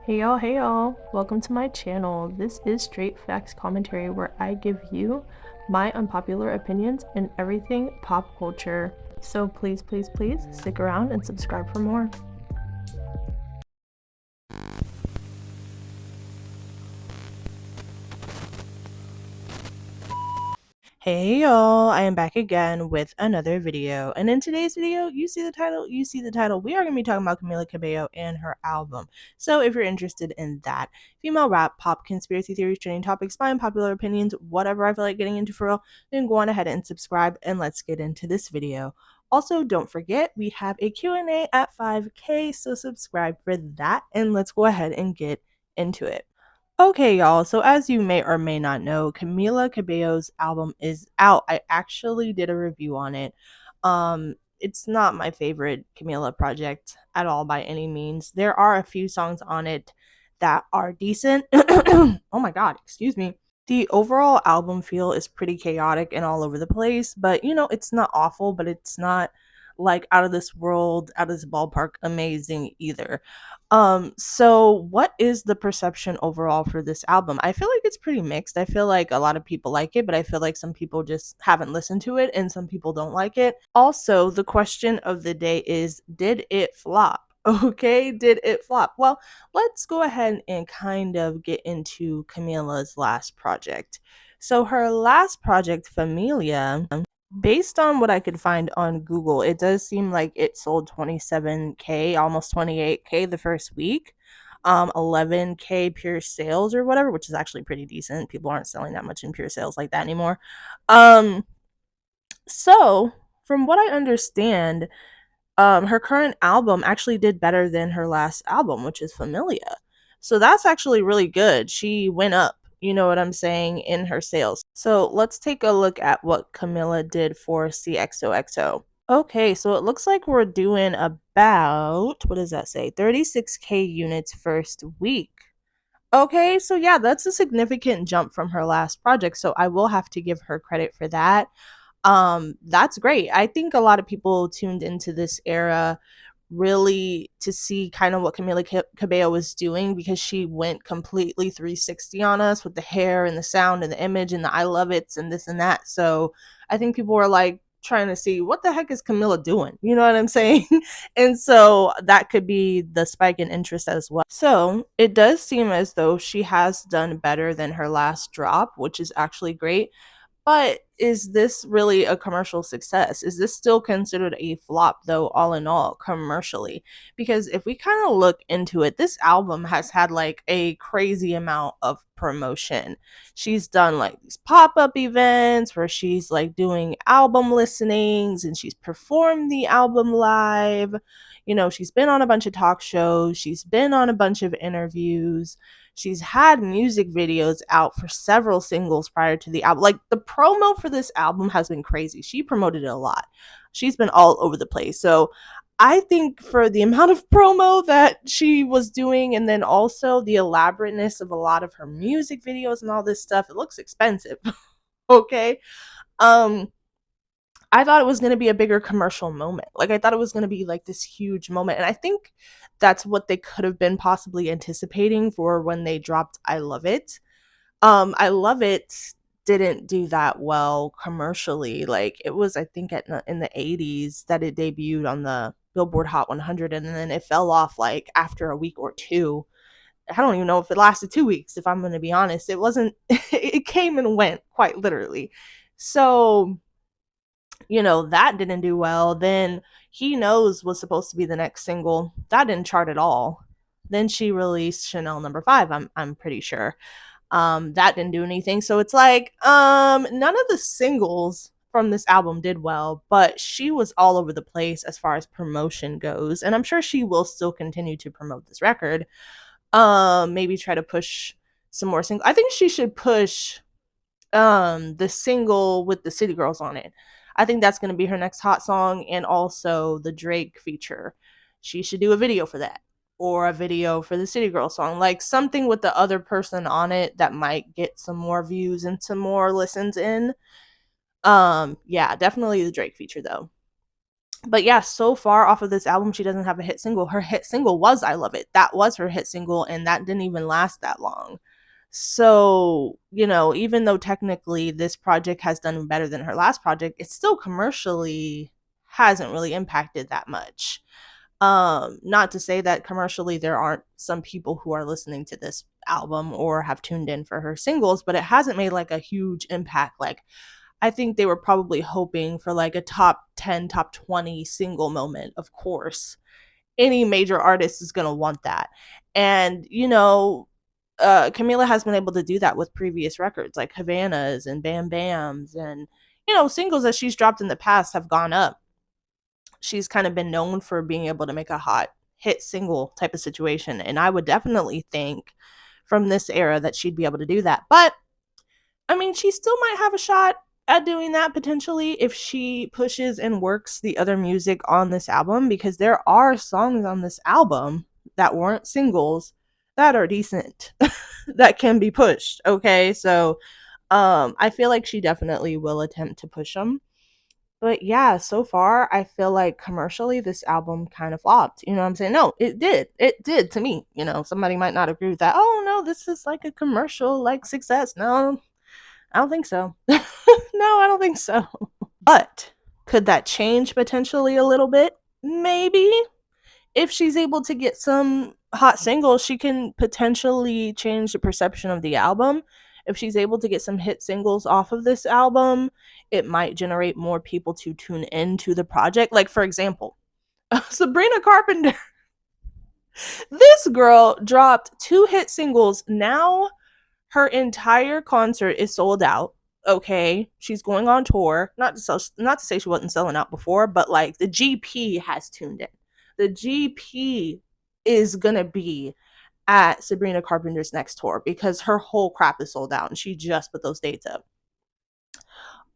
Hey y'all, welcome to my channel. This is Straight Facts Commentary where I give you my unpopular opinions in everything pop culture. So please stick around and subscribe for more. Hey y'all, I am back again with another video. And in today's video, you see the title, we are going to be talking about Camila Cabello and her album. So if you're interested in that, female rap, pop, conspiracy theories, trending topics, my unpopular opinions, whatever I feel like getting into for real, then go on ahead and subscribe and let's get into this video. Also, don't forget, we have a Q&A at 5K, so subscribe for that and let's go ahead and get into it. Okay, y'all. So as you may or may not know, Camila Cabello's album is out. I actually did a review on it. It's not my favorite Camila project at all by any means. There are a few songs on it that are decent. Oh my god, excuse me. The overall album feel is pretty chaotic and all over the place, but it's not awful, but it's not like out of this world, out of this ballpark amazing either. So what is the perception overall for this album? I feel like it's pretty mixed. I feel like a lot of people like it, but I feel like some people just haven't listened to it and some people don't like it. Also, the question of the day is, did it flop? Okay, did it flop? Well, let's go ahead and kind of get into Camila's last project. So her last project, Familia, based on what I could find on Google, it does seem like it sold 27K, almost 28K the first week. 11K pure sales or whatever, which is actually pretty decent. People aren't selling that much in pure sales like that anymore. So from what I understand, her current album actually did better than her last album, which is Familia. So that's actually really good. She went up, you know what I'm saying, in her sales. So let's take a look at what Camila did for CXOXO. Okay, so it looks like we're doing about, what does that say? 36K units first week. Okay, so yeah, that's a significant jump from her last project. So I will have to give her credit for that. That's great. I think a lot of people tuned into this era really to see kind of what Camila Cabello was doing, because she went completely 360 on us with the hair and the sound and the image and the I love it's and this and that. So I think people were like trying to see what the heck is Camila doing? You know what I'm saying? And so that could be the spike in interest as well. So it does seem as though she has done better than her last drop, which is actually great. But is this really a commercial success? Is this still considered a flop, though, all in all, commercially? Because if we kind of look into it, this album has had like a crazy amount of promotion. She's done like these pop up events where she's like doing album listenings and she's performed the album live. She's been on a bunch of talk shows, she's been on a bunch of interviews. She's had music videos out for several singles prior to the album. Like the promo for this album has been crazy. She promoted it a lot. She's been all over the place. So I think for the amount of promo that she was doing, and then also the elaborateness of a lot of her music videos and all this stuff, it looks expensive. Okay. Um, I thought it was going to be a bigger commercial moment. Like I thought it was going to be like this huge moment. And I think that's what they could have been possibly anticipating for when they dropped I Love It. I Love It didn't do that well commercially. Like it was, I think in the 80s that it debuted on the Billboard Hot 100, and then it fell off like after a week or two. I don't even know if it lasted 2 weeks, if I'm going to be honest. It wasn't it came and went quite literally. So that didn't do well. Then He Knows was supposed to be the next single. That didn't chart at all. Then she released Chanel Number 5, I'm pretty sure. That didn't do anything. So it's like, none of the singles from this album did well, but she was all over the place as far as promotion goes. And I'm sure she will still continue to promote this record. Maybe try to push some more singles. I think she should push the single with the City Girls on it. I think that's going to be her next hot song, and also the Drake feature. She should do a video for that, or a video for the City Girl song, like something with the other person on it that might get some more views and some more listens in. Yeah, definitely the Drake feature though. But yeah, so far off of this album, she doesn't have a hit single. Her hit single was I Love It. That was her hit single, and that didn't even last that long. So, even though technically this project has done better than her last project, it still commercially hasn't really impacted that much. Not to say that commercially there aren't some people who are listening to this album or have tuned in for her singles, but it hasn't made like a huge impact. Like, I think they were probably hoping for like a top 10, top 20 single moment, of course. Any major artist is going to want that. And, Camila has been able to do that with previous records like Havana's and Bam Bam's, and, singles that she's dropped in the past have gone up. She's kind of been known for being able to make a hot hit single type of situation. And I would definitely think from this era that she'd be able to do that. But I mean, she still might have a shot at doing that potentially if she pushes and works the other music on this album, because there are songs on this album that weren't singles that are decent that can be pushed. Okay. So I feel like she definitely will attempt to push them. But yeah, so far I feel like commercially this album kind of flopped. You know what I'm saying? No, it did. It did to me. Somebody might not agree with that. Oh no, this is like a commercial like success. No, I don't think so. No, I don't think so. But could that change potentially a little bit? Maybe. If she's able to get some hot singles, she can potentially change the perception of the album. If she's able to get some hit singles off of this album, it might generate more people to tune into the project. Like, for example, Sabrina Carpenter. This girl dropped 2 hit singles. Now her entire concert is sold out. Okay, she's going on tour. Not to say she wasn't selling out before, but like the GP has tuned in. The GP is gonna be at Sabrina Carpenter's next tour because her whole crap is sold out, and she just put those dates up.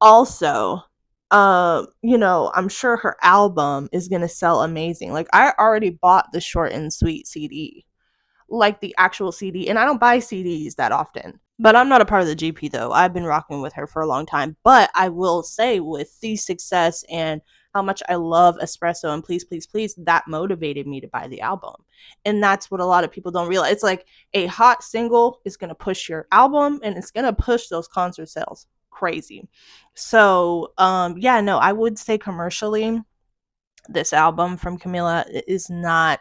Also, I'm sure her album is gonna sell amazing. Like, I already bought the Short and Sweet CD, like the actual CD, and I don't buy CDs that often. But I'm not a part of the GP though. I've been rocking with her for a long time. But I will say, with the success and how much I love Espresso and Please Please Please, that motivated me to buy the album. And that's what a lot of people don't realize. It's like a hot single is going to push your album, and it's going to push those concert sales crazy. So, yeah, no, I would say commercially this album from Camila is not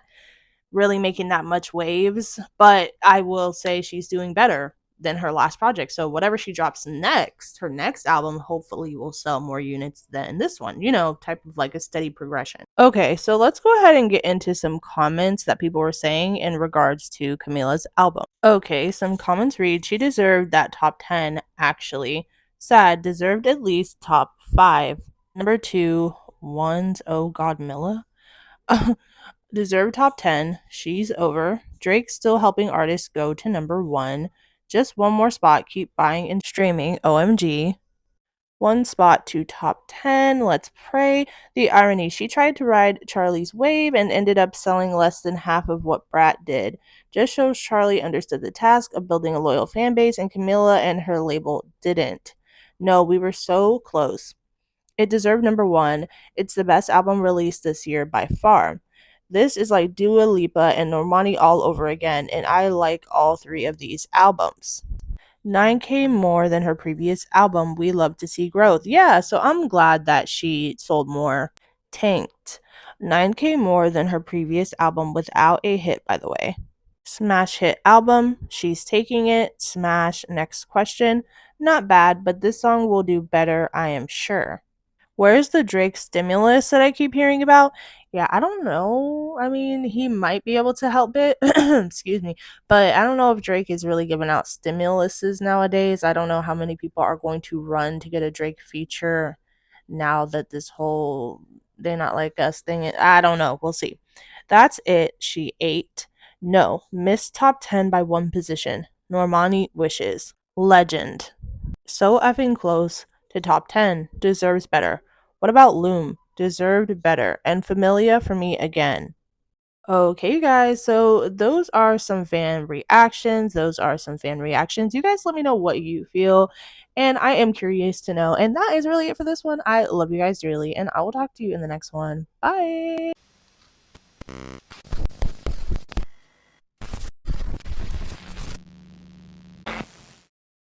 really making that much waves, but I will say she's doing better than her last project. So whatever she drops next, her next album hopefully will sell more units than this one, type of like a steady progression. Okay, so let's go ahead and get into some comments that people were saying in regards to Camila's album. Okay, some comments read, she deserved that top 10 actually. Sad, deserved at least top 5. Number 2, one's Oh God Milla. Deserved top 10. She's over. Drake still helping artists go to number 1. Just one more spot. Keep buying and streaming. OMG. One spot to top 10. Let's pray. The irony. She tried to ride Charlie's wave and ended up selling less than half of what Brat did. Just shows Charlie understood the task of building a loyal fan base, and Camila and her label didn't. No, we were so close. It deserved number 1. It's the best album released this year by far. This is like Dua Lipa and Normani all over again, and I like all 3 of these albums. 9K more than her previous album. We love to see growth. Yeah, so I'm glad that she sold more. Tanked. 9K more than her previous album without a hit, by the way. Smash hit album. She's taking it. Smash. Next question. Not bad, but this song will do better, I am sure. Where's the Drake stimulus that I keep hearing about? Yeah, I don't know. I mean, he might be able to help it. Excuse me. But I don't know if Drake is really giving out stimuluses nowadays. I don't know how many people are going to run to get a Drake feature now that this whole They Not Like Us thing. I don't know. We'll see. That's it. She ate. No, missed top 10 by 1 position. Normani wishes. Legend. So effing close to top 10. Deserves better. What about Loom? Deserved better. And Familia for me again. Okay, you guys, so those are some fan reactions. Those are some fan reactions. You guys let me know what you feel, and I am curious to know. And that is really it for this one. I love you guys dearly, and I will talk to you in the next one. Bye.